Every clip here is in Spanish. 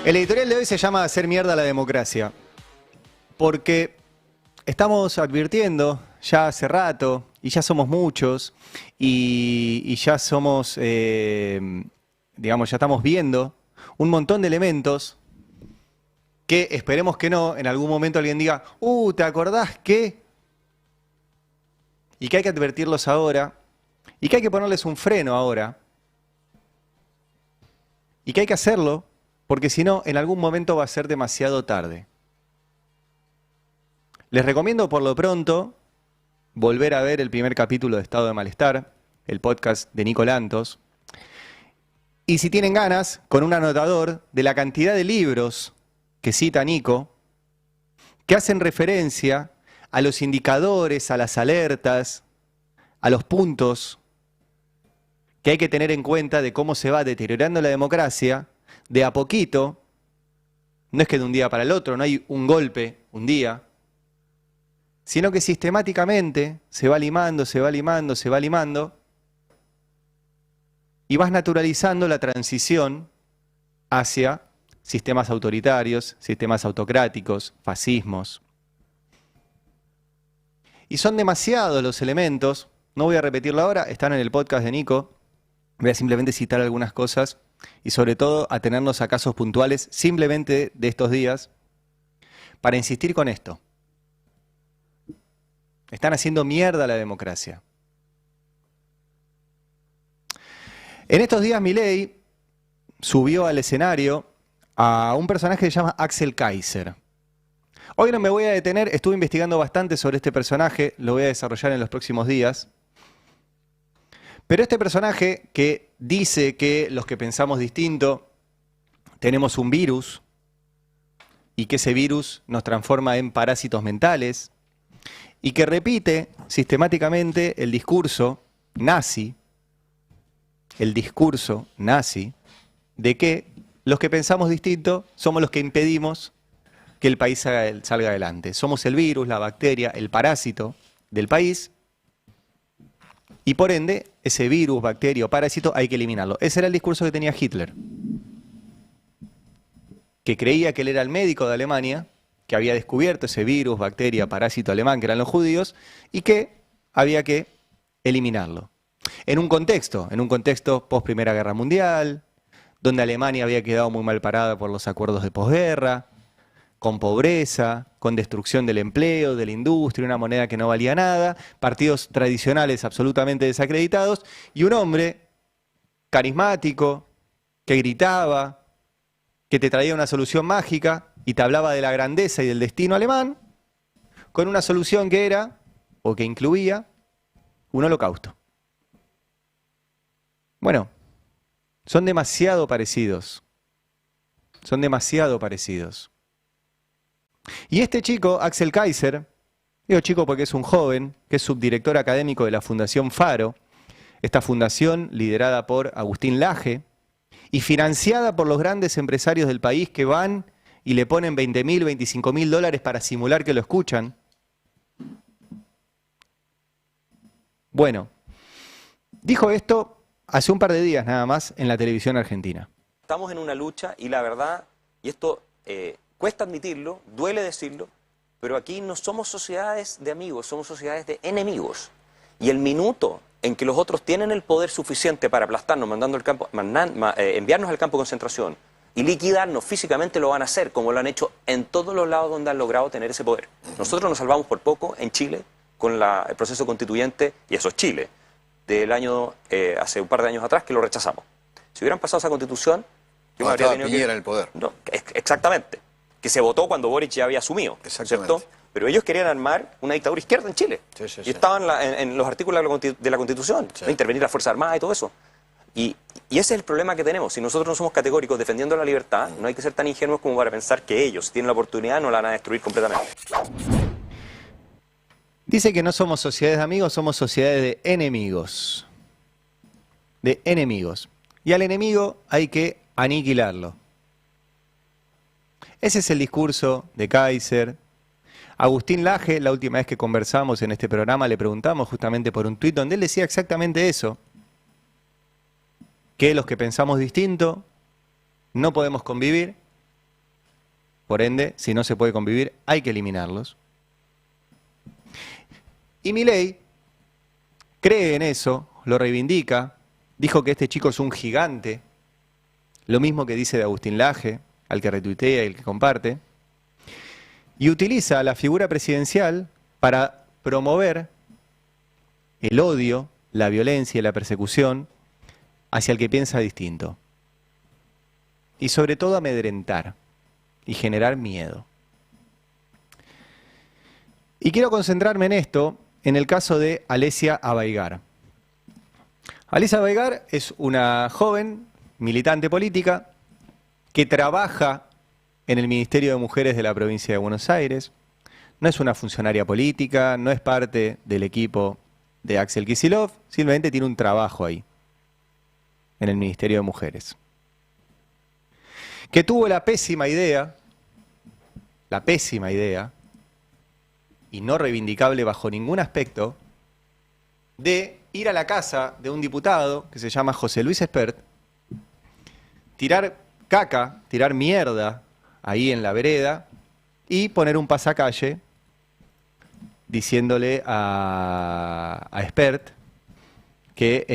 El editorial de hoy se llama Hacer mierda a la democracia, porque estamos advirtiendo ya hace rato, y ya somos muchos, y ya somos, digamos, ya estamos viendo un montón de elementos que esperemos que no, en algún momento alguien diga, ¿te acordás que? Y que hay que advertirlos ahora, y que hay que ponerles un freno ahora, y que hay que hacerlo, porque si no, en algún momento va a ser demasiado tarde. Les recomiendo por lo pronto volver a ver el primer capítulo de Estado de Malestar, el podcast de Nico Lantos, y si tienen ganas, con un anotador de la cantidad de libros que cita Nico, que hacen referencia a los indicadores, a las alertas, a los puntos que hay que tener en cuenta de cómo se va deteriorando la democracia, de a poquito, no es que de un día para el otro, no hay un golpe, un día, sino que sistemáticamente se va limando, se va limando, se va limando, y vas naturalizando la transición hacia sistemas autoritarios, sistemas autocráticos, fascismos. Y son demasiados los elementos, no voy a repetirlo ahora, están en el podcast de Nico, voy a simplemente citar algunas cosas y sobre todo atenernos a casos puntuales simplemente de estos días para insistir con esto. Están haciendo mierda a la democracia. En estos días Milei subió al escenario a un personaje que se llama Axel Kaiser. Hoy no me voy a detener, estuve investigando bastante sobre este personaje, lo voy a desarrollar en los próximos días. Pero este personaje que dice que los que pensamos distinto tenemos un virus y que ese virus nos transforma en parásitos mentales y que repite sistemáticamente el discurso nazi de que los que pensamos distinto somos los que impedimos que el país salga adelante. Somos el virus, la bacteria, el parásito del país. Y por ende, ese virus, bacteria o parásito hay que eliminarlo. Ese era el discurso que tenía Hitler, que creía que él era el médico de Alemania, que había descubierto ese virus, bacteria, parásito alemán, que eran los judíos, y que había que eliminarlo. En un contexto post Primera Guerra Mundial, donde Alemania había quedado muy mal parada por los acuerdos de posguerra, con pobreza, con destrucción del empleo, de la industria, una moneda que no valía nada, partidos tradicionales absolutamente desacreditados, y un hombre carismático, que gritaba, que te traía una solución mágica y te hablaba de la grandeza y del destino alemán, con una solución que era, o que incluía, un holocausto. Bueno, son demasiado parecidos. Son demasiado parecidos. Y este chico, Axel Kaiser, digo chico porque es un joven, que es subdirector académico de la Fundación Faro, esta fundación liderada por Agustín Laje y financiada por los grandes empresarios del país que van y le ponen 20.000, 25.000 dólares para simular que lo escuchan. Bueno, dijo esto hace un par de días nada más en la televisión argentina. Estamos en una lucha y la verdad, y esto cuesta admitirlo, duele decirlo, pero aquí no somos sociedades de amigos, somos sociedades de enemigos. Y el minuto en que los otros tienen el poder suficiente para aplastarnos, enviarnos al campo de concentración y liquidarnos físicamente, lo van a hacer, como lo han hecho en todos los lados donde han logrado tener ese poder. Nosotros nos salvamos por poco en Chile con el proceso constituyente, y eso es Chile, del año, hace un par de años atrás, que lo rechazamos. Si hubieran pasado esa constitución, yo me habría tenido Piñera en el poder. No, exactamente. Que se votó cuando Boric ya había asumido, ¿cierto? Pero ellos querían armar una dictadura izquierda en Chile. Y estaban en los artículos de la Constitución, ¿no? Intervenir las Fuerzas Armadas y todo eso. Y ese es el problema que tenemos. Si nosotros no somos categóricos defendiendo la libertad, no hay que ser tan ingenuos como para pensar que ellos, si tienen la oportunidad, no la van a destruir completamente. Dice que no somos sociedades de amigos, somos sociedades de enemigos. De enemigos. Y al enemigo hay que aniquilarlo. Ese es el discurso de Kaiser. Agustín Laje, la última vez que conversamos en este programa, le preguntamos justamente por un tuit donde él decía exactamente eso. Que los que pensamos distinto no podemos convivir Por ende, si no se puede convivir, hay que eliminarlos. Y Milei cree en eso, lo reivindica, dijo que este chico es un gigante, lo mismo que dice de Agustín Laje, al que retuitea y el que comparte, y utiliza la figura presidencial para promover el odio, la violencia y la persecución hacia el que piensa distinto. Y sobre todo amedrentar y generar miedo. Y quiero concentrarme en esto, en el caso de Alesia Abaigar. Alesia Abaigar es una joven militante política que trabaja en el Ministerio de Mujeres de la provincia de Buenos Aires. No es una funcionaria política, no es parte del equipo de Axel Kicillof, simplemente tiene un trabajo ahí, en el Ministerio de Mujeres. Que tuvo la pésima idea, y no reivindicable bajo ningún aspecto, de ir a la casa de un diputado que se llama José Luis Espert, tirar caca, tirar mierda ahí en la vereda y poner un pasacalle diciéndole a Espert que,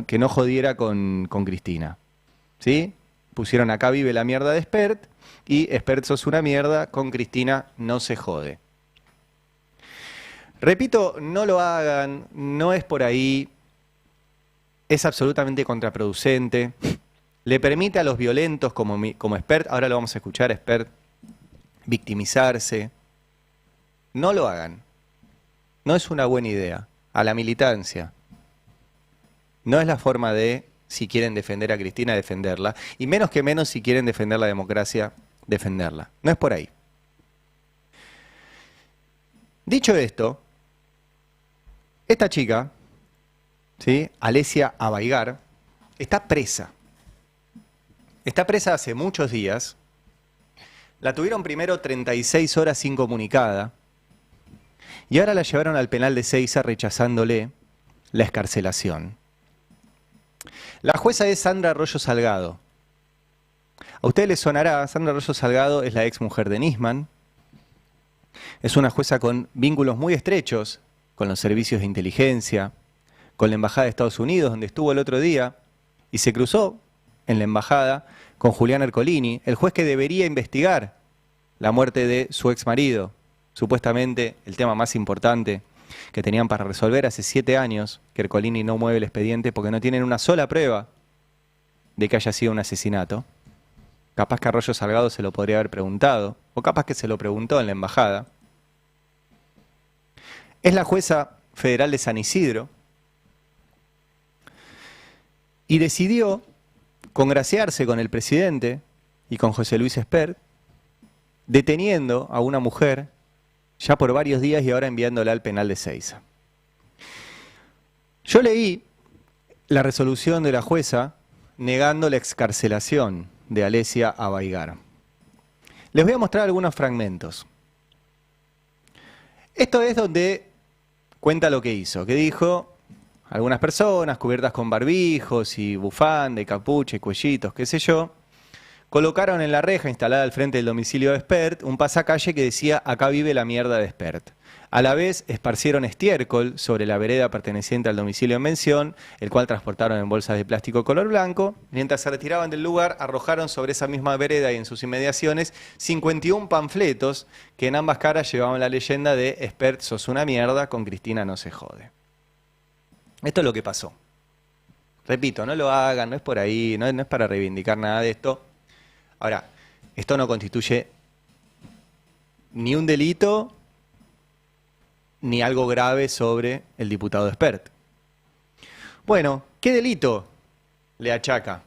que no jodiera con Cristina. ¿Sí? Pusieron acá vive la mierda de Espert y Espert sos una mierda, con Cristina no se jode. Repito, no lo hagan, no es por ahí, es absolutamente contraproducente, le permite a los violentos como Espert, ahora lo vamos a escuchar, Espert, victimizarse. No lo hagan, no es una buena idea, a la militancia. No es la forma de, si quieren defender a Cristina, defenderla, y menos que menos si quieren defender la democracia, defenderla. No es por ahí. Dicho esto, esta chica, ¿sí? Alesia Abaigar, está presa. Está presa hace muchos días. La tuvieron primero 36 horas incomunicada y ahora la llevaron al penal de Ezeiza rechazándole la excarcelación. La jueza es Sandra Arroyo Salgado. A ustedes les sonará, Sandra Arroyo Salgado es la ex mujer de Nisman. Es una jueza con vínculos muy estrechos con los servicios de inteligencia, con la Embajada de Estados Unidos, donde estuvo el otro día, y se cruzó en la embajada con Julián Ercolini, el juez que debería investigar la muerte de su ex marido, supuestamente el tema más importante que tenían para resolver hace 7 años, que Ercolini no mueve el expediente porque no tienen una sola prueba de que haya sido un asesinato. Capaz que Arroyo Salgado se lo podría haber preguntado, o capaz que se lo preguntó en la embajada. Es la jueza federal de San Isidro y decidió congraciarse con el presidente y con José Luis Espert, deteniendo a una mujer ya por varios días y ahora enviándola al penal de Ezeiza. Yo leí la resolución de la jueza negando la excarcelación de Alesia Abaigar. Les voy a mostrar algunos fragmentos. Esto es donde cuenta lo que hizo, que dijo: algunas personas cubiertas con barbijos y bufanda y capucha y cuellitos, qué sé yo, colocaron en la reja instalada al frente del domicilio de Espert un pasacalle que decía acá vive la mierda de Espert. A la vez esparcieron estiércol sobre la vereda perteneciente al domicilio en mención, el cual transportaron en bolsas de plástico color blanco. Mientras se retiraban del lugar, arrojaron sobre esa misma vereda y en sus inmediaciones 51 panfletos que en ambas caras llevaban la leyenda de Espert sos una mierda, con Cristina no se jode. Esto es lo que pasó. Repito, no lo hagan, no es por ahí, no es para reivindicar nada de esto. Ahora, esto no constituye ni un delito ni algo grave sobre el diputado Espert. Bueno, ¿qué delito le achaca?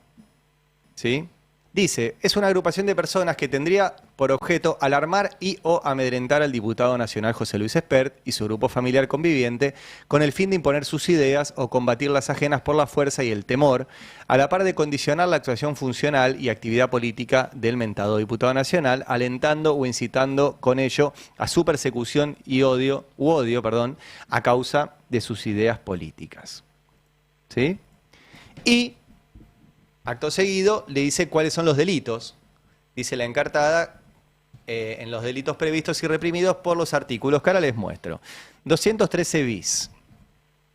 ¿Sí? Dice, es una agrupación de personas que tendría por objeto alarmar y o amedrentar al diputado nacional José Luis Espert y su grupo familiar conviviente con el fin de imponer sus ideas o combatir las ajenas por la fuerza y el temor, a la par de condicionar la actuación funcional y actividad política del mentado diputado nacional, alentando o incitando con ello a su persecución y odio a causa de sus ideas políticas. ¿Sí? Y acto seguido le dice cuáles son los delitos dice la encartada, en los delitos previstos y reprimidos por los artículos que ahora les muestro. 213 bis.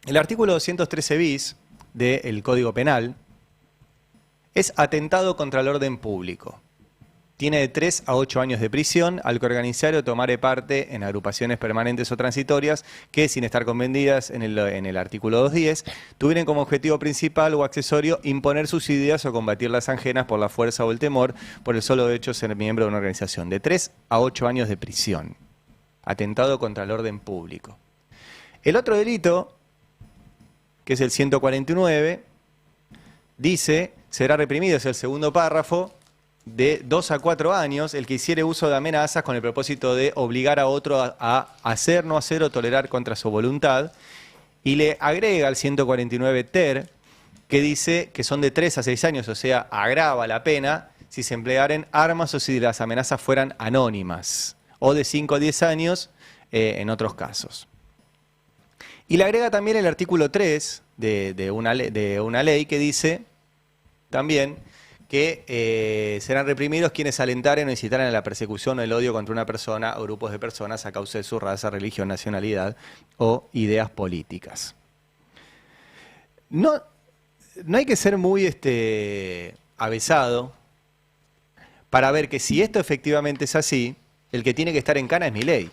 El artículo 213 bis del Código Penal es atentado contra el orden público. Tiene de 3 a 8 años de prisión al que organizar o tomare parte en agrupaciones permanentes o transitorias que, sin estar convenidas en el artículo 210, tuvieran como objetivo principal o accesorio imponer sus ideas o combatir las ajenas por la fuerza o el temor por el solo hecho de ser miembro de una organización. De 3 a 8 años de prisión. Atentado contra el orden público. El otro delito, que es el 149, dice, será reprimido, es el segundo párrafo, de 2 a 4 años, el que hiciere uso de amenazas con el propósito de obligar a otro a hacer, no hacer o tolerar contra su voluntad, y le agrega al 149 ter, que dice que son de 3 a 6 años, o sea, agrava la pena si se emplearen armas o si las amenazas fueran anónimas, o de 5 a 10 años en otros casos. Y le agrega también el artículo 3 de una ley que dice también que serán reprimidos quienes alentaren o incitaren a la persecución o el odio contra una persona o grupos de personas a causa de su raza, religión, nacionalidad o ideas políticas. No hay que ser muy avesado para ver que si esto efectivamente es así, el que tiene que estar en cana es Milei.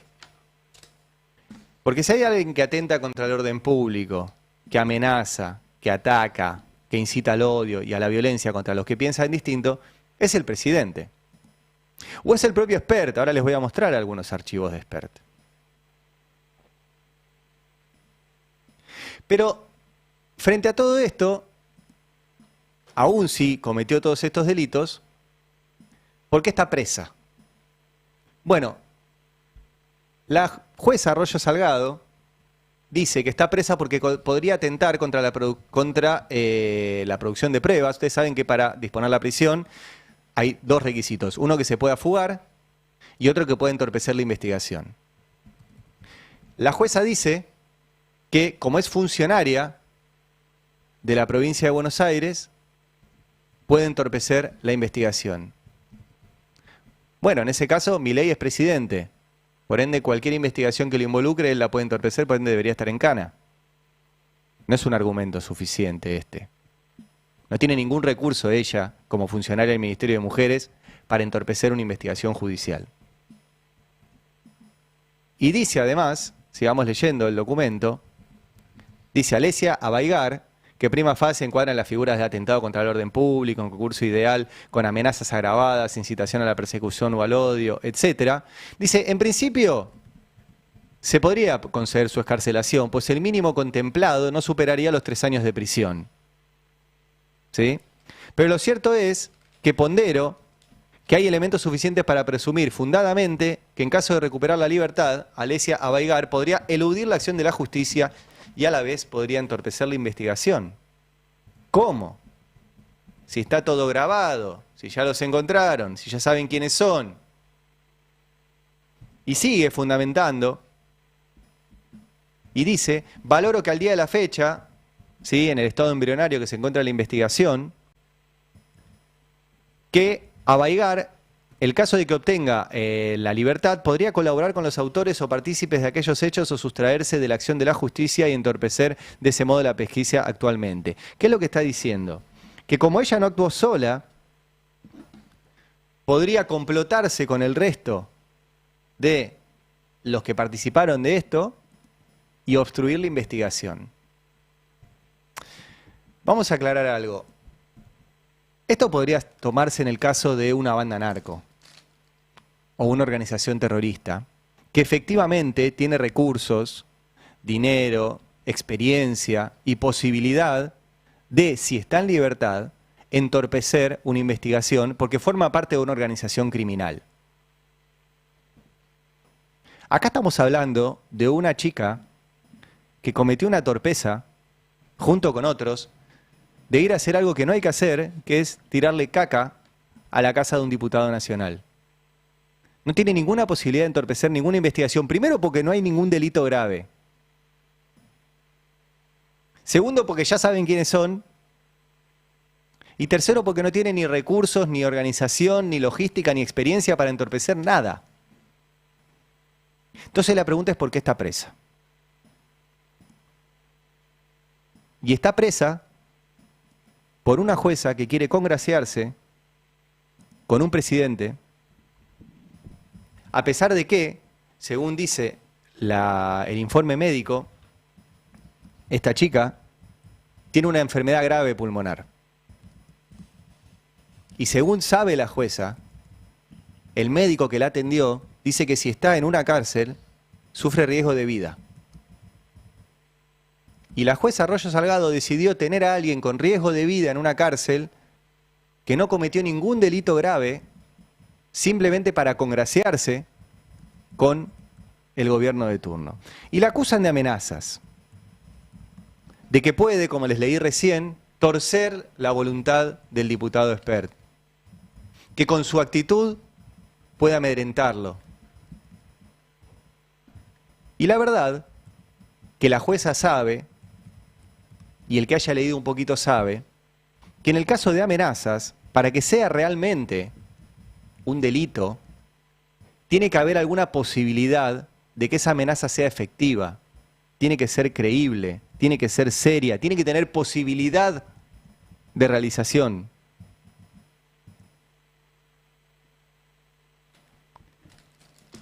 Porque si hay alguien que atenta contra el orden público, que amenaza, que ataca, que incita al odio y a la violencia contra los que piensan distinto, es el presidente. O es el propio Spert. Ahora les voy a mostrar algunos archivos de Spert. Pero, frente a todo esto, aún si cometió todos estos delitos, ¿por qué está presa? Bueno, la jueza Arroyo Salgado dice que está presa porque podría atentar contra la producción de pruebas. Ustedes saben que para disponer la prisión hay dos requisitos. Uno, que se pueda fugar, y otro, que pueda entorpecer la investigación. La jueza dice que, como es funcionaria de la provincia de Buenos Aires, puede entorpecer la investigación. Bueno, en ese caso, Milei es presidente. Por ende, cualquier investigación que lo involucre, él la puede entorpecer, por ende debería estar en cana. No es un argumento suficiente este. No tiene ningún recurso ella, como funcionaria del Ministerio de Mujeres, para entorpecer una investigación judicial. Y dice además, sigamos leyendo el documento, dice Alesia Abaigar, que prima facie encuadran las figuras de atentado contra el orden público, en concurso ideal, con amenazas agravadas, incitación a la persecución o al odio, etc. Dice, en principio, se podría conceder su excarcelación, pues el mínimo contemplado no superaría los 3 años de prisión. ¿Sí? Pero lo cierto es que pondero que hay elementos suficientes para presumir fundadamente que en caso de recuperar la libertad, Alesia Abaigar podría eludir la acción de la justicia y a la vez podría entorpecer la investigación. ¿Cómo? Si está todo grabado, si ya los encontraron, si ya saben quiénes son. Y sigue fundamentando y dice, valoro que al día de la fecha, ¿sí?, en el estado embrionario que se encuentra la investigación, que Abaigar, el caso de que obtenga la libertad, podría colaborar con los autores o partícipes de aquellos hechos o sustraerse de la acción de la justicia y entorpecer de ese modo la pesquisa actualmente. ¿Qué es lo que está diciendo? Que como ella no actuó sola, podría complotarse con el resto de los que participaron de esto y obstruir la investigación. Vamos a aclarar algo. Esto podría tomarse en el caso de una banda narco o una organización terrorista que efectivamente tiene recursos, dinero, experiencia y posibilidad de, si está en libertad, entorpecer una investigación porque forma parte de una organización criminal. Acá estamos hablando de una chica que cometió una torpeza junto con otros de ir a hacer algo que no hay que hacer, que es tirarle caca a la casa de un diputado nacional. No tiene ninguna posibilidad de entorpecer ninguna investigación. Primero, porque no hay ningún delito grave. Segundo, porque ya saben quiénes son. Y tercero, porque no tiene ni recursos, ni organización, ni logística, ni experiencia para entorpecer nada. Entonces la pregunta es ¿por qué está presa? Y está presa por una jueza que quiere congraciarse con un presidente, a pesar de que, según dice el informe médico, esta chica tiene una enfermedad grave pulmonar. Y según sabe la jueza, el médico que la atendió dice que si está en una cárcel, sufre riesgo de vida. Y la jueza Arroyo Salgado decidió tener a alguien con riesgo de vida en una cárcel que no cometió ningún delito grave, simplemente para congraciarse con el gobierno de turno. Y la acusan de amenazas, de que puede, como les leí recién, torcer la voluntad del diputado Espert, que con su actitud puede amedrentarlo. Y la verdad que la jueza sabe, y el que haya leído un poquito sabe, que en el caso de amenazas, para que sea realmente un delito, tiene que haber alguna posibilidad de que esa amenaza sea efectiva, tiene que ser creíble, tiene que ser seria, tiene que tener posibilidad de realización.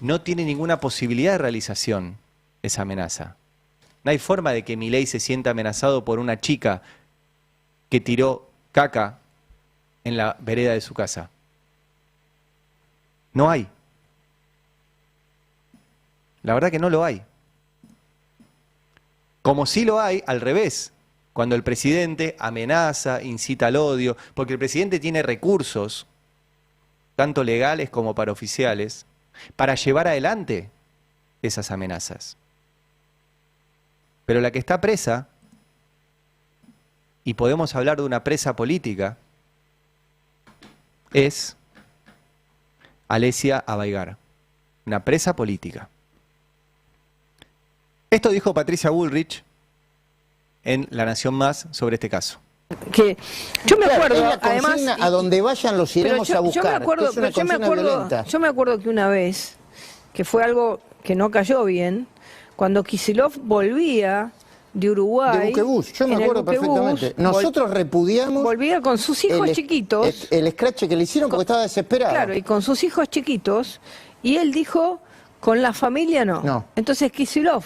No tiene ninguna posibilidad de realización esa amenaza. No hay forma de que Milei se sienta amenazado por una chica que tiró caca en la vereda de su casa. No hay. La verdad que no lo hay. Como sí lo hay, al revés, cuando el presidente amenaza, incita al odio, porque el presidente tiene recursos, tanto legales como paraoficiales, para llevar adelante esas amenazas. Pero la que está presa, y podemos hablar de una presa política, es Alessia Abaigar, una presa política. Esto dijo Patricia Bullrich en La Nación Más sobre este caso. Que yo me acuerdo, es la además, consigna, a donde vayan los iremos a buscar. Yo me acuerdo, que es una consigna violenta. yo me acuerdo que una vez, que fue algo que no cayó bien, cuando Kicillof volvía de Uruguay. De Buquebús, yo me acuerdo perfectamente. Nosotros repudiamos. Volvía con sus hijos chiquitos. El escrache que le hicieron porque estaba desesperado. Claro, y con sus hijos chiquitos. Y él dijo, con la familia no. No. Entonces Kicillof,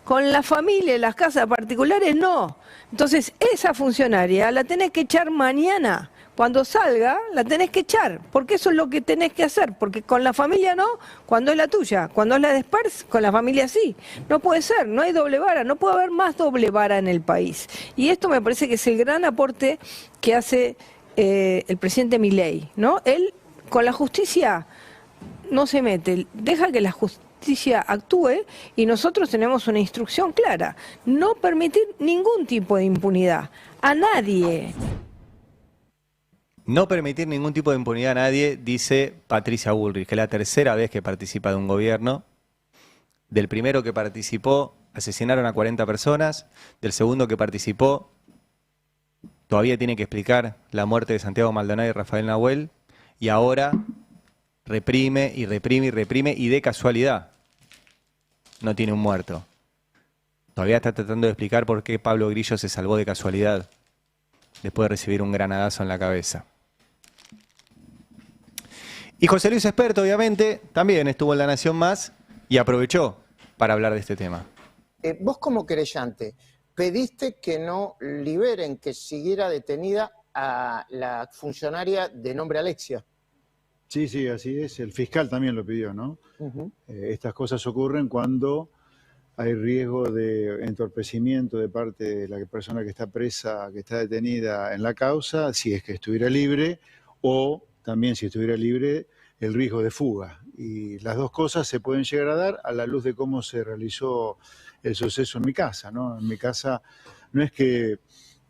con la familia en las casas particulares no. Entonces esa funcionaria la tenés que echar mañana. Cuando salga, la tenés que echar, porque eso es lo que tenés que hacer, porque con la familia no, cuando es la tuya, cuando es la de Spurs, con la familia sí. No puede ser, no hay doble vara, no puede haber más doble vara en el país. Y esto me parece que es el gran aporte que hace el presidente Milei, ¿no? Él con la justicia no se mete, deja que la justicia actúe y nosotros tenemos una instrucción clara, no permitir ningún tipo de impunidad a nadie. No permitir ningún tipo de impunidad a nadie, dice Patricia Bullrich, que es la tercera vez que participa de un gobierno. Del primero que participó, asesinaron a 40 personas. Del segundo que participó, todavía tiene que explicar la muerte de Santiago Maldonado y Rafael Nahuel. Y ahora reprime y reprime y reprime y de casualidad no tiene un muerto. Todavía está tratando de explicar por qué Pablo Grillo se salvó de casualidad después de recibir un granadazo en la cabeza. Y José Luis Espert, obviamente, también estuvo en La Nación Más y aprovechó para hablar de este tema. Vos como querellante, pediste que no liberen, que siguiera detenida a la funcionaria de nombre Alexia. Sí, sí, así es. El fiscal también lo pidió, ¿no? Estas cosas ocurren cuando hay riesgo de entorpecimiento de parte de la persona que está presa, que está detenida en la causa, si es que estuviera libre, o también si estuviera libre, el riesgo de fuga. Y las dos cosas se pueden llegar a dar a la luz de cómo se realizó el suceso en mi casa, ¿no? En mi casa no es que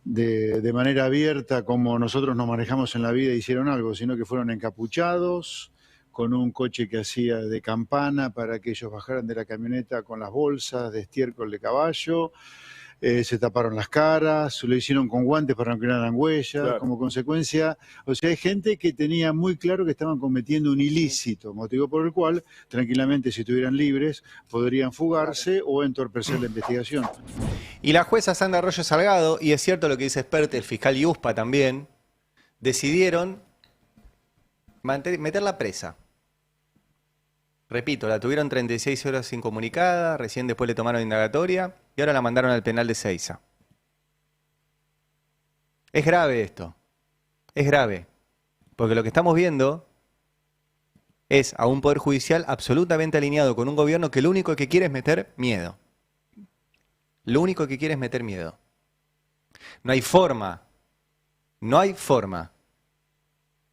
de manera abierta, como nosotros nos manejamos en la vida, hicieron algo, sino que fueron encapuchados, con un coche que hacía de campana para que ellos bajaran de la camioneta con las bolsas de estiércol de caballo, se taparon las caras, lo hicieron con guantes para no que quedaran huellas, Claro. como consecuencia. O sea, hay gente que tenía muy claro que estaban cometiendo un ilícito, motivo por el cual, tranquilamente, si estuvieran libres, podrían fugarse o entorpecer la investigación. Y la jueza Sandra Arroyo Salgado, y es cierto lo que dice Espert, el fiscal Yuspa también, decidieron meterla presa. Repito, la tuvieron 36 horas incomunicada, recién después le tomaron indagatoria y ahora la mandaron al penal de Seiza. Es grave esto, es grave, porque lo que estamos viendo es a un poder judicial absolutamente alineado con un gobierno que lo único que quiere es meter miedo. Lo único que quiere es meter miedo. No hay forma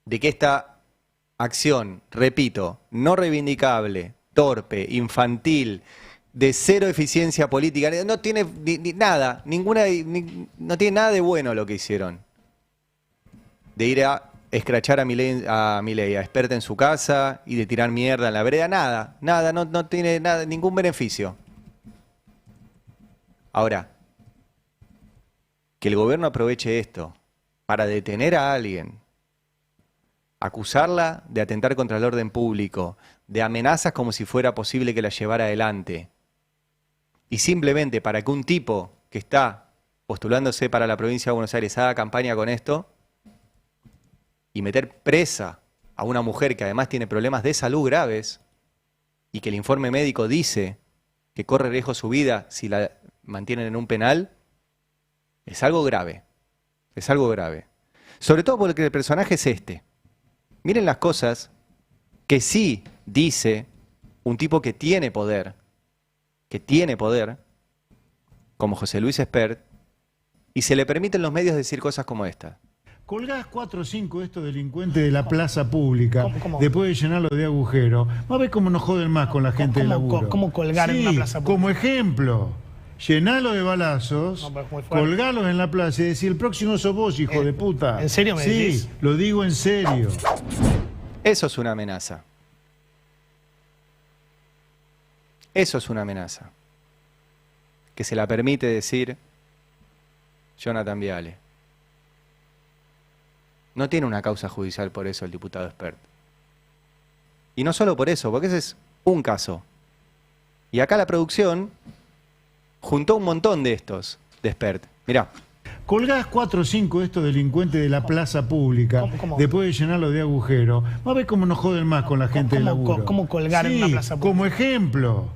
de que esta acción, repito, no reivindicable, torpe, infantil, de cero eficiencia política, no tiene nada, no tiene nada de bueno lo que hicieron. De ir a escrachar a Milei, a Espert en su casa y de tirar mierda en la vereda, nada, no tiene nada, ningún beneficio. Ahora, que el gobierno aproveche esto para detener a alguien, acusarla de atentar contra el orden público, de amenazas como si fuera posible que la llevara adelante, y simplemente para que un tipo que está postulándose para la provincia de Buenos Aires haga campaña con esto, y meter presa a una mujer que además tiene problemas de salud graves, y que el informe médico dice que corre riesgo su vida si la mantienen en un penal, es algo grave, es algo grave. Sobre todo porque el personaje es este. Miren las cosas que sí dice un tipo que tiene poder, como José Luis Espert, y se le permiten los medios decir cosas como esta. Colgás 4 o 5 de estos delincuentes de la plaza pública, ¿Cómo? después de llenarlo de agujero. Va a ver cómo nos joden más con la gente del laburo. ¿Cómo colgar en una plaza pública? Como ejemplo, llenalo de balazos, No, pero es muy fuerte. colgalos en la plaza y decir, el próximo sos vos, hijo de puta. ¿En serio me decís? Sí, lo digo en serio. Eso es una amenaza. Eso es una amenaza. Que se la permite decir Jonathan Viale. No tiene una causa judicial por eso el diputado Espert. Y no solo por eso, porque ese es un caso. Y acá la producción juntó un montón de estos de Espert. Mirá. Colgás 4 o 5 de estos delincuentes de la plaza pública, ¿Cómo? después de llenarlo de agujero. Va a ver cómo nos joden más con la gente del laburo. ¿Cómo colgar en una plaza pública? Como ejemplo,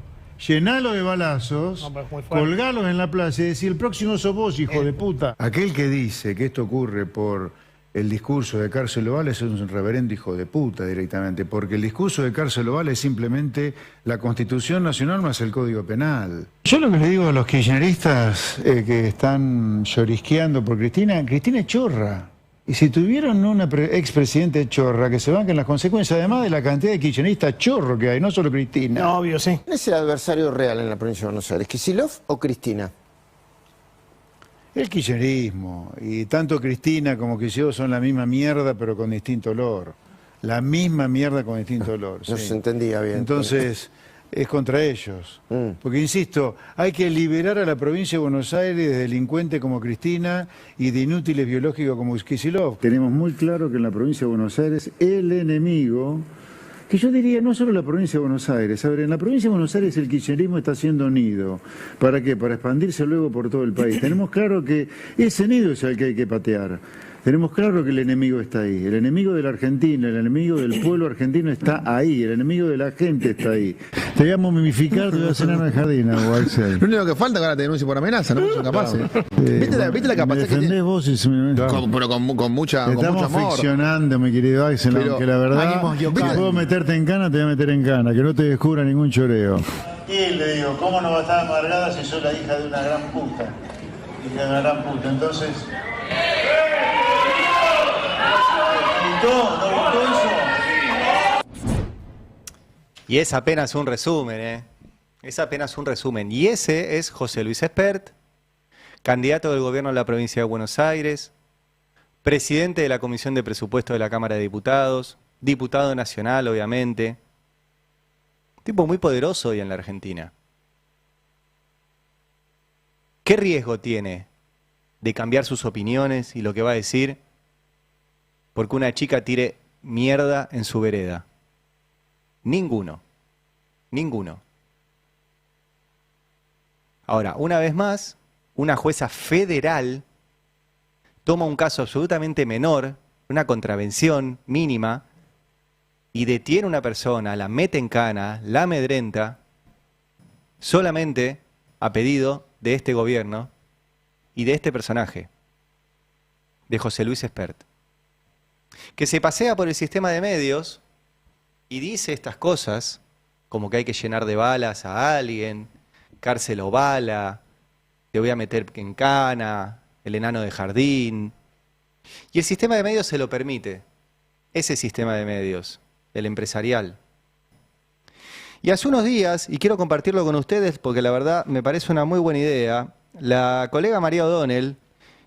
llenalo de balazos, No, pero es muy fuerte. colgalos en la plaza y decir, el próximo sos vos, hijo de puta. Aquel que dice que esto ocurre por el discurso de Cárcel Oval es un reverendo hijo de puta directamente, porque el discurso de Cárcel Oval es simplemente la Constitución Nacional más el Código Penal. Yo lo que le digo a los kirchneristas que están llorisqueando por Cristina, Cristina es chorra. Y si tuvieron una expresidente chorra, que se banquen las consecuencias, además de la cantidad de kirchneristas chorro que hay, no solo Cristina. No, obvio, sí. ¿Quién es el adversario real en la provincia de Buenos Aires? ¿Kicillof o Cristina? El kirchnerismo, y tanto Cristina como Kicillof son la misma mierda, pero con distinto olor. La misma mierda con distinto olor. No sí. se entendía bien. Entonces, es contra ellos. Porque, insisto, hay que liberar a la provincia de Buenos Aires de delincuentes como Cristina y de inútiles biológicos como Kicillof. Tenemos muy claro que en la provincia de Buenos Aires el enemigo, que yo diría no solo la provincia de Buenos Aires, a ver, en la provincia de Buenos Aires el kirchnerismo está haciendo nido. ¿Para qué? Para expandirse luego por todo el país. Tenemos claro que ese nido es el que hay que patear. Tenemos claro que el enemigo está ahí. El enemigo de la Argentina, el enemigo del pueblo argentino está ahí. El enemigo de la gente está ahí. Te voy a momificar, te voy a cenar en el jardín, Axel. Lo único que falta es que ahora te denuncie por amenaza, no son capaces. ¿Viste la capacidad me que defendés tiene? vos y se me... Pero con mucha, Te con mucho estamos amor. ficcionando, mi querido Axel, Pero aunque la verdad, ánimos, si Giovanni. puedo meterte en cana, te voy a meter en cana, que no te descubra ningún choreo. Y le digo, ¿cómo no va a estar amargada si soy la hija de una gran puta? Hija de una gran puta, entonces... ¿No gustó eso? Y es apenas un resumen, ¿eh? Es apenas un resumen. Y ese es José Luis Espert, candidato del gobierno de la provincia de Buenos Aires, presidente de la Comisión de Presupuesto de la Cámara de Diputados, diputado nacional, obviamente. Tipo muy poderoso hoy en la Argentina. ¿Qué riesgo tiene de cambiar sus opiniones y lo que va a decir porque una chica tire mierda en su vereda? Ninguno. Ninguno. Ahora, una vez más, una jueza federal toma un caso absolutamente menor, una contravención mínima, y detiene a una persona, la mete en cana, la amedrenta, solamente a pedido de este gobierno y de este personaje, de José Luis Espert, que se pasea por el sistema de medios y dice estas cosas, como que hay que llenar de balas a alguien, cárcel o bala, te voy a meter en cana, el enano de jardín. Y el sistema de medios se lo permite, ese sistema de medios, el empresarial. Y hace unos días, y quiero compartirlo con ustedes porque la verdad me parece una muy buena idea, la colega María O'Donnell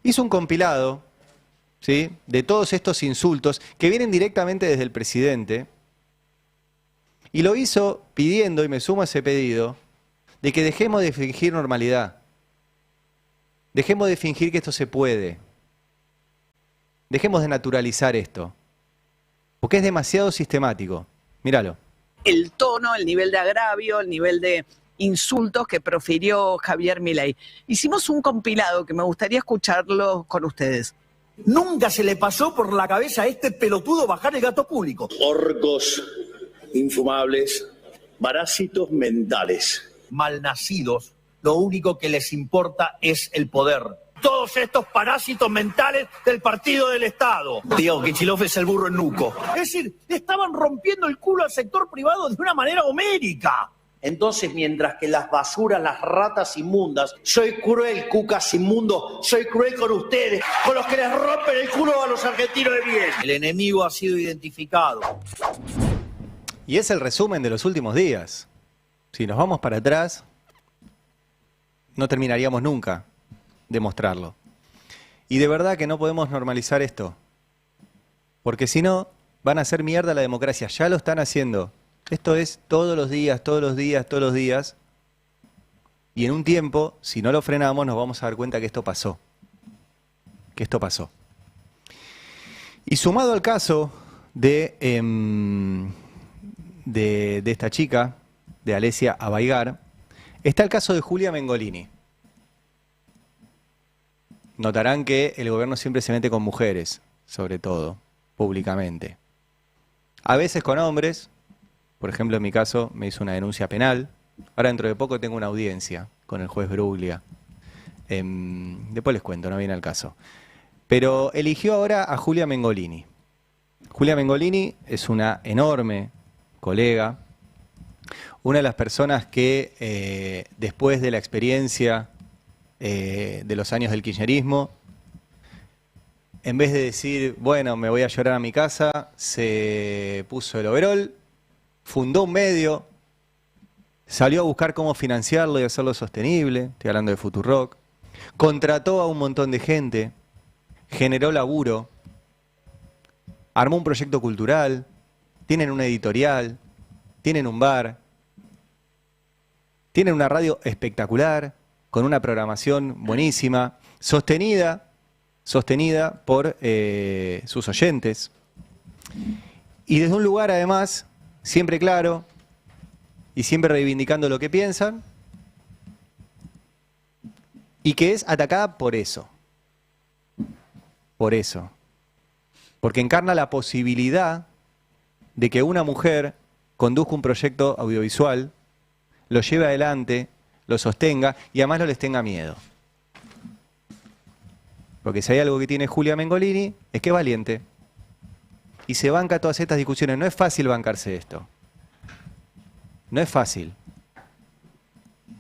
hizo un compilado, ¿sí?, de todos estos insultos que vienen directamente desde el presidente, y lo hizo pidiendo, y me sumo a ese pedido, de que dejemos de fingir normalidad. Dejemos de fingir que esto se puede. Dejemos de naturalizar esto. Porque es demasiado sistemático. Míralo. El tono, el nivel de agravio, el nivel de insultos que profirió Javier Milei. Hicimos un compilado que me gustaría escucharlo con ustedes. Nunca se le pasó por la cabeza a este pelotudo bajar el gasto público. Orcos infumables, parásitos mentales. Malnacidos, lo único que les importa es el poder. Todos estos parásitos mentales del partido del Estado. Digo, Kicillof es el burro en nuco. Es decir, le estaban rompiendo el culo al sector privado de una manera homérica. Entonces, mientras que las basuras, las ratas inmundas, soy cruel, cucas inmundos, soy cruel con ustedes, con los que les rompen el culo a los argentinos de bien. El enemigo ha sido identificado. Y es el resumen de los últimos días. Si nos vamos para atrás, no terminaríamos nunca de mostrarlo. Y de verdad que no podemos normalizar esto. Porque si no, van a hacer mierda la democracia. Ya lo están haciendo. Esto es todos los días, todos los días, todos los días. Y en un tiempo, si no lo frenamos, nos vamos a dar cuenta que esto pasó. Que esto pasó. Y sumado al caso de esta chica, de Alesia Abaigar, está el caso de Julia Mengolini. Notarán que el gobierno siempre se mete con mujeres, sobre todo, públicamente. A veces con hombres, por ejemplo en mi caso me hizo una denuncia penal, ahora dentro de poco tengo una audiencia con el juez Bruglia. Después les cuento, no viene al caso. Pero eligió ahora a Julia Mengolini. Julia Mengolini es una enorme colega, una de las personas que después de la experiencia de los años del kirchnerismo, en vez de decir, bueno, me voy a llorar a mi casa, se puso el overol, fundó un medio, salió a buscar cómo financiarlo y hacerlo sostenible, estoy hablando de Futurock, contrató a un montón de gente, generó laburo, armó un proyecto cultural, tienen una editorial, tienen un bar, tienen una radio espectacular, con una programación buenísima, sostenida por sus oyentes. Y desde un lugar, además, siempre claro y siempre reivindicando lo que piensan, y que es atacada por eso. Por eso. Porque encarna la posibilidad de que una mujer conduzca un proyecto audiovisual, lo lleve adelante, lo sostenga y además no les tenga miedo. Porque si hay algo que tiene Julia Mengolini es que es valiente y se banca todas estas discusiones. No es fácil bancarse esto. No es fácil.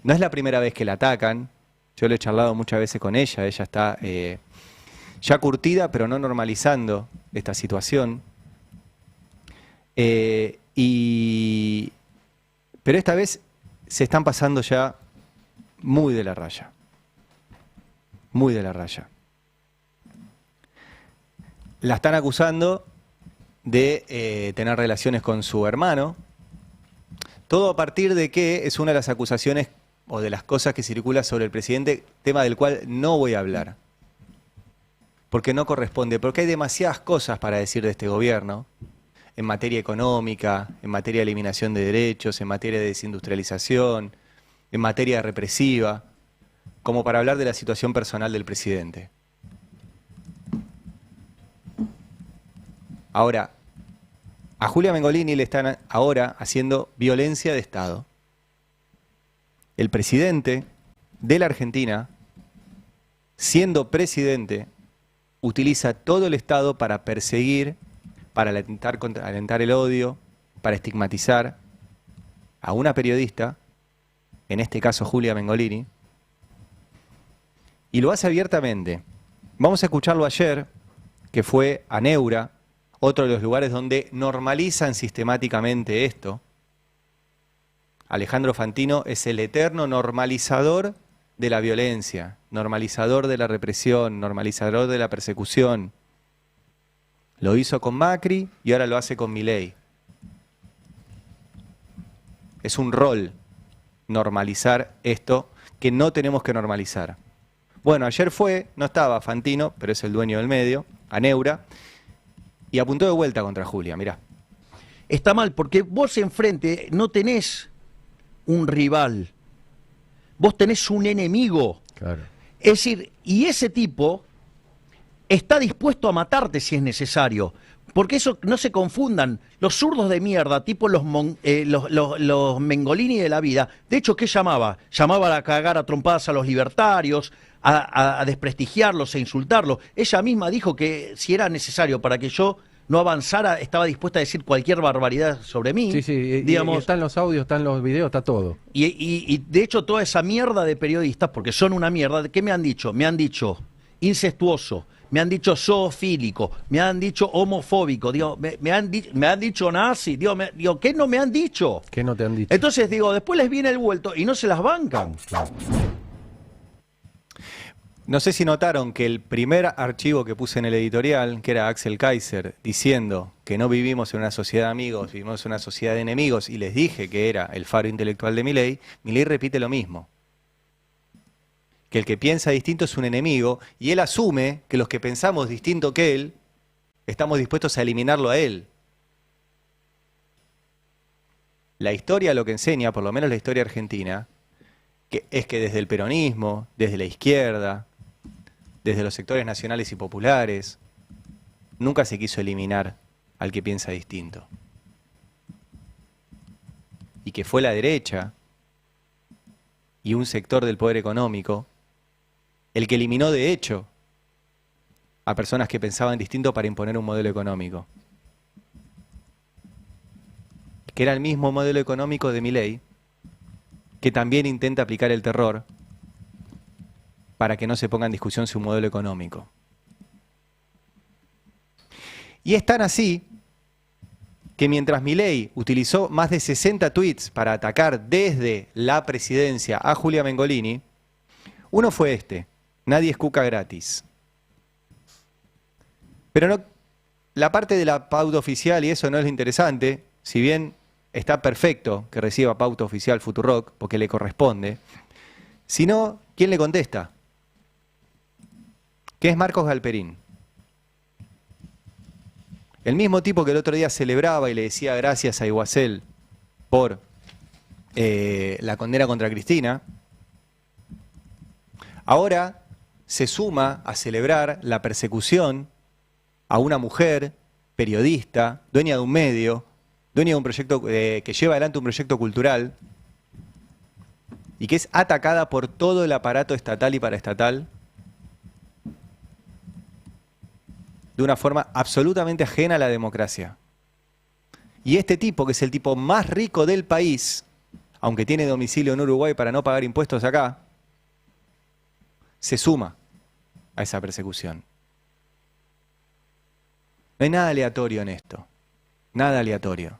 No es la primera vez que la atacan. Yo lo he charlado muchas veces con ella. Ella está ya curtida, pero no normalizando esta situación. Pero esta vez se están pasando ya muy de la raya. Muy de la raya. La están acusando de tener relaciones con su hermano. Todo a partir de que es una de las acusaciones o de las cosas que circulan sobre el presidente, tema del cual no voy a hablar. Porque no corresponde, porque hay demasiadas cosas para decir de este gobierno, en materia económica, en materia de eliminación de derechos, en materia de desindustrialización, en materia represiva, como para hablar de la situación personal del presidente. Ahora, a Julia Mengolini le están ahora haciendo violencia de Estado. El presidente de la Argentina, siendo presidente, utiliza todo el Estado para perseguir, para alentar el odio, para estigmatizar a una periodista, en este caso Julia Mengolini, y lo hace abiertamente. Vamos a escucharlo ayer, que fue a Neura, otro de los lugares donde normalizan sistemáticamente esto. Alejandro Fantino es el eterno normalizador de la violencia, normalizador de la represión, normalizador de la persecución. Lo hizo con Macri y ahora lo hace con Milei. Es un rol normalizar esto que no tenemos que normalizar. Bueno, ayer no estaba Fantino, pero es el dueño del medio, a Neura, y apuntó de vuelta contra Julia, mirá. Está mal, porque vos enfrente no tenés un rival, vos tenés un enemigo. Claro. Es decir, y ese tipo está dispuesto a matarte si es necesario. Porque eso, no se confundan, los zurdos de mierda, tipo los Mengolini de la vida, de hecho, ¿qué llamaba? Llamaba a cagar a trompadas a los libertarios, a desprestigiarlos, a insultarlos. Ella misma dijo que si era necesario para que yo no avanzara, estaba dispuesta a decir cualquier barbaridad sobre mí. Sí, sí, digamos, y están los audios, están los videos, está todo. Y de hecho toda esa mierda de periodistas, porque son una mierda, ¿qué me han dicho? Me han dicho incestuoso, me han dicho zoofílico, me han dicho homofóbico, digo, me han dicho nazi, digo, ¿qué no me han dicho? ¿Qué no te han dicho? Entonces digo, después les viene el vuelto y no se las bancan. No sé si notaron que el primer archivo que puse en el editorial, que era Axel Kaiser, diciendo que no vivimos en una sociedad de amigos, vivimos en una sociedad de enemigos, y les dije que era el faro intelectual de Milei, Milei repite lo mismo. Que el que piensa distinto es un enemigo, y él asume que los que pensamos distinto que él, estamos dispuestos a eliminarlo a él. La historia lo que enseña, por lo menos la historia argentina, es que desde el peronismo, desde la izquierda, desde los sectores nacionales y populares, nunca se quiso eliminar al que piensa distinto. Y que fue la derecha y un sector del poder económico el que eliminó de hecho a personas que pensaban distinto para imponer un modelo económico. Que era el mismo modelo económico de Milei, que también intenta aplicar el terror para que no se ponga en discusión su modelo económico. Y es tan así que mientras Milei utilizó más de 60 tweets para atacar desde la presidencia a Julia Mengolini, uno fue este: nadie es cuca gratis. Pero no, la parte de la pauta oficial y eso no es lo interesante, si bien está perfecto que reciba pauta oficial Futurock, porque le corresponde, sino, ¿quién le contesta? Que es Marcos Galperín. El mismo tipo que el otro día celebraba y le decía gracias a Iguacel por la condena contra Cristina, ahora se suma a celebrar la persecución a una mujer periodista, dueña de un medio, dueña de un proyecto que lleva adelante un proyecto cultural y que es atacada por todo el aparato estatal y paraestatal de una forma absolutamente ajena a la democracia. Y este tipo, que es el tipo más rico del país, aunque tiene domicilio en Uruguay para no pagar impuestos acá, se suma a esa persecución. No hay nada aleatorio en esto. Nada aleatorio.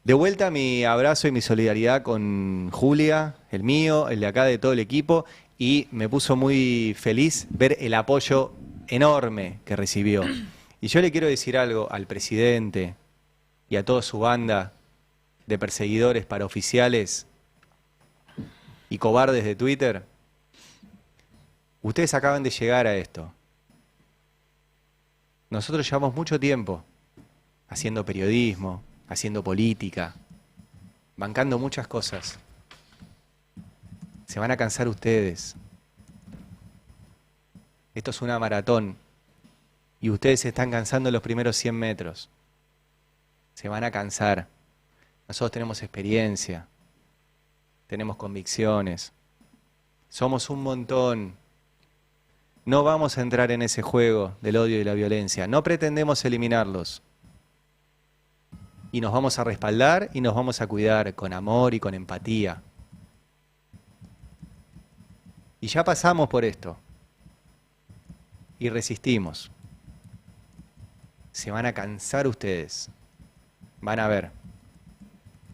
De vuelta mi abrazo y mi solidaridad con Julia, el mío, el de acá, de todo el equipo, y me puso muy feliz ver el apoyo enorme que recibió. Y yo le quiero decir algo al presidente y a toda su banda de perseguidores para oficiales y cobardes de Twitter, ustedes acaban de llegar a esto. Nosotros llevamos mucho tiempo haciendo periodismo, haciendo política, bancando muchas cosas. Se van a cansar ustedes. Esto es una maratón y ustedes se están cansando en los primeros 100 metros. Se van a cansar. Nosotros tenemos experiencia, tenemos convicciones, somos un montón. No vamos a entrar en ese juego del odio y la violencia. No pretendemos eliminarlos. Y nos vamos a respaldar y nos vamos a cuidar con amor y con empatía. Y ya pasamos por esto. Y resistimos. Se van a cansar ustedes. Van a ver.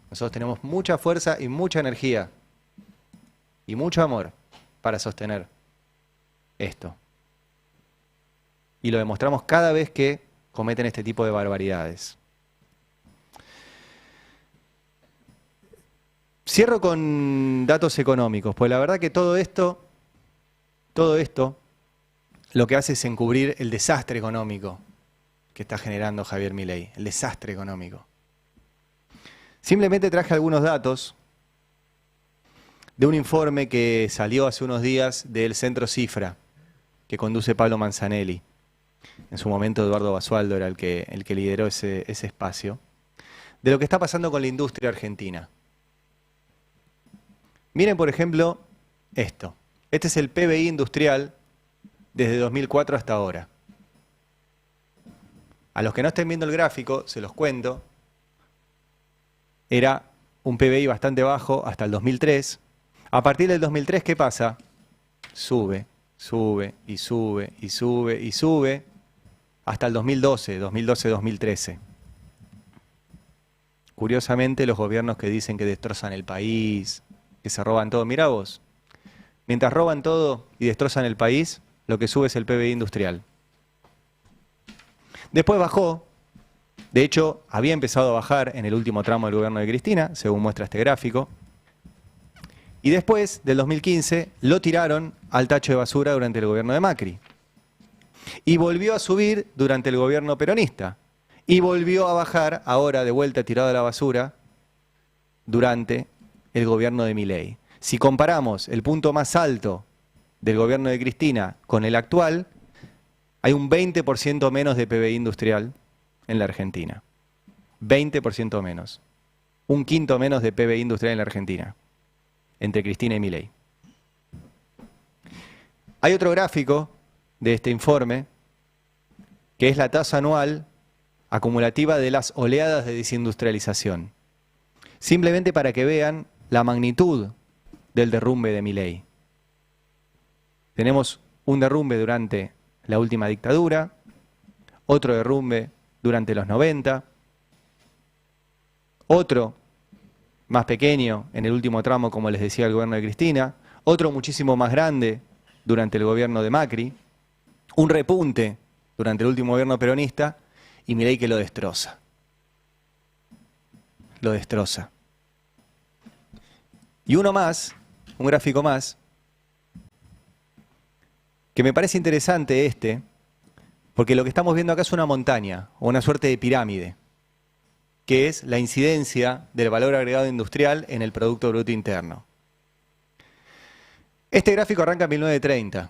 Nosotros tenemos mucha fuerza y mucha energía. Y mucho amor para sostener esto. Y lo demostramos cada vez que cometen este tipo de barbaridades. Cierro con datos económicos, pues la verdad que todo esto, lo que hace es encubrir el desastre económico que está generando Javier Milei, el desastre económico. Simplemente traje algunos datos de un informe que salió hace unos días del Centro Cifra, que conduce Pablo Manzanelli. En su momento Eduardo Basualdo era el que lideró ese espacio, de lo que está pasando con la industria argentina. Miren, por ejemplo, esto. Este es el PBI industrial desde 2004 hasta ahora. A los que no estén viendo el gráfico, se los cuento, era un PBI bastante bajo hasta el 2003. A partir del 2003, ¿qué pasa? Sube, sube y sube y sube y sube hasta el 2012-2013. Curiosamente, los gobiernos que dicen que destrozan el país, que se roban todo, mirá vos, mientras roban todo y destrozan el país, lo que sube es el PBI industrial. Después bajó, de hecho, había empezado a bajar en el último tramo del gobierno de Cristina, según muestra este gráfico, y después, del 2015, lo tiraron al tacho de basura durante el gobierno de Macri. Y volvió a subir durante el gobierno peronista. Y volvió a bajar, ahora de vuelta tirado a la basura, durante el gobierno de Milei. Si comparamos el punto más alto del gobierno de Cristina con el actual, hay un 20% menos de PBI industrial en la Argentina. 20% menos. Un quinto menos de PBI industrial en la Argentina, entre Cristina y Milei. Hay otro gráfico de este informe, que es la tasa anual acumulativa de las oleadas de desindustrialización. Simplemente para que vean la magnitud del derrumbe de Milei. Tenemos un derrumbe durante la última dictadura, otro derrumbe durante los 90, otro más pequeño en el último tramo, como les decía, el gobierno de Cristina, otro muchísimo más grande durante el gobierno de Macri, un repunte durante el último gobierno peronista y Milei que lo destroza. Lo destroza. Y uno más, un gráfico más, que me parece interesante porque lo que estamos viendo acá es una montaña, o una suerte de pirámide, que es la incidencia del valor agregado industrial en el Producto Bruto Interno. Este gráfico arranca en 1930,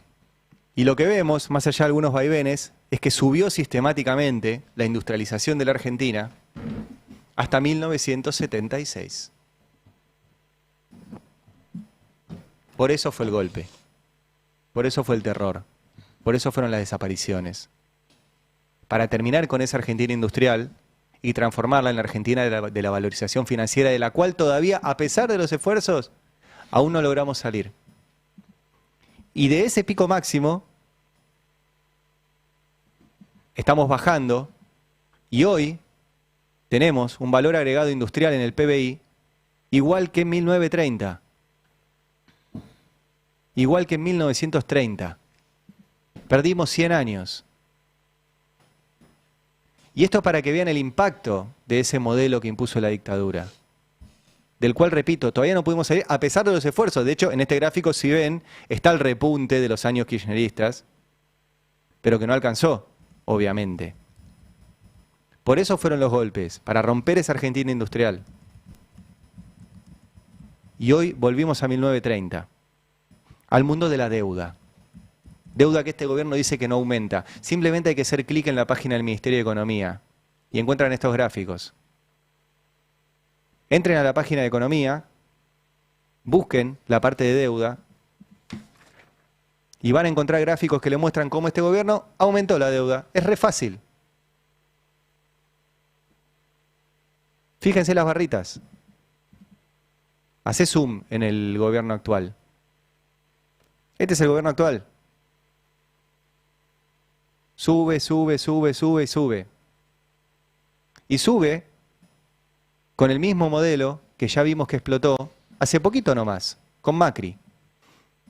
y lo que vemos, más allá de algunos vaivenes, es que subió sistemáticamente la industrialización de la Argentina hasta 1976. Por eso fue el golpe, por eso fue el terror, por eso fueron las desapariciones. Para terminar con esa Argentina industrial y transformarla en la Argentina de la valorización financiera, de la cual todavía, a pesar de los esfuerzos, aún no logramos salir. Y de ese pico máximo estamos bajando y hoy tenemos un valor agregado industrial en el PBI igual que en 1930. Igual que en 1930. Perdimos 100 años. Y esto para que vean el impacto de ese modelo que impuso la dictadura. del cual, repito, todavía no pudimos salir a pesar de los esfuerzos. De hecho, en este gráfico, si ven, está el repunte de los años kirchneristas, pero que no alcanzó, obviamente. Por eso fueron los golpes, para romper esa Argentina industrial. Y hoy volvimos a 1930, al mundo de la deuda. Deuda que este gobierno dice que no aumenta. Simplemente hay que hacer clic en la página del Ministerio de Economía y encuentran estos gráficos. Entren a la página de Economía, busquen la parte de deuda y van a encontrar gráficos que le muestran cómo este gobierno aumentó la deuda. Es re fácil. Fíjense las barritas. Hacé zoom en el gobierno actual. Este es el gobierno actual. Sube, sube, sube, sube y sube. Y sube con el mismo modelo que ya vimos que explotó hace poquito nomás, con Macri,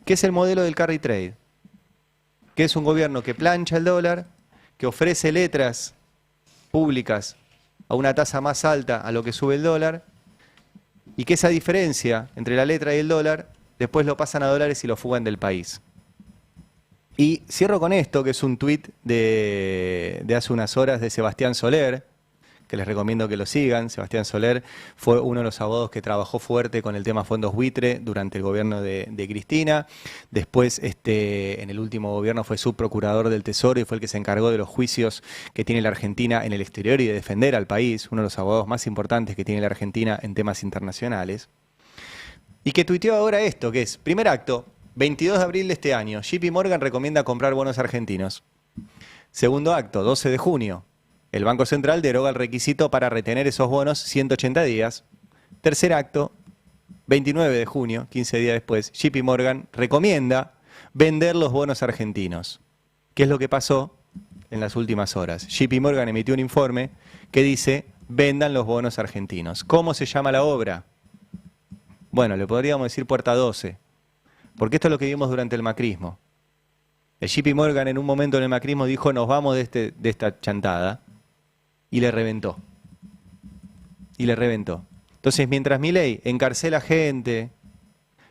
que es el modelo del carry trade, que es un gobierno que plancha el dólar, que ofrece letras públicas a una tasa más alta a lo que sube el dólar, y que esa diferencia entre la letra y el dólar después lo pasan a dólares y lo fugan del país. Y cierro con esto, que es un tuit de hace unas horas de Sebastián Soler, que les recomiendo que lo sigan. Sebastián Soler fue uno de los abogados que trabajó fuerte con el tema fondos buitre durante el gobierno de Cristina. Después, en el último gobierno fue subprocurador del Tesoro y fue el que se encargó de los juicios que tiene la Argentina en el exterior y de defender al país, uno de los abogados más importantes que tiene la Argentina en temas internacionales. Y que tuiteó ahora esto, que es, primer acto, 22 de abril de este año, JP Morgan recomienda comprar bonos argentinos. Segundo acto, 12 de junio, el Banco Central deroga el requisito para retener esos bonos 180 días. Tercer acto, 29 de junio, 15 días después, JP Morgan recomienda vender los bonos argentinos. ¿Qué es lo que pasó en las últimas horas? JP Morgan emitió un informe que dice, vendan los bonos argentinos. ¿Cómo se llama la obra? Bueno, le podríamos decir puerta 12, porque esto es lo que vimos durante el macrismo. El JP Morgan en un momento en el macrismo dijo, nos vamos de esta chantada, y le reventó. Y le reventó. Entonces, mientras Milei encarcela gente,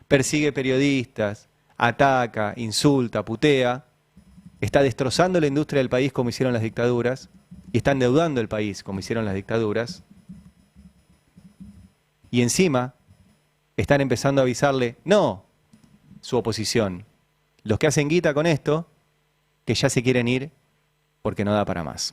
persigue periodistas, ataca, insulta, putea, está destrozando la industria del país como hicieron las dictaduras, y está endeudando el país como hicieron las dictaduras, y encima están empezando a avisarle, no, su oposición, los que hacen guita con esto, que ya se quieren ir porque no da para más.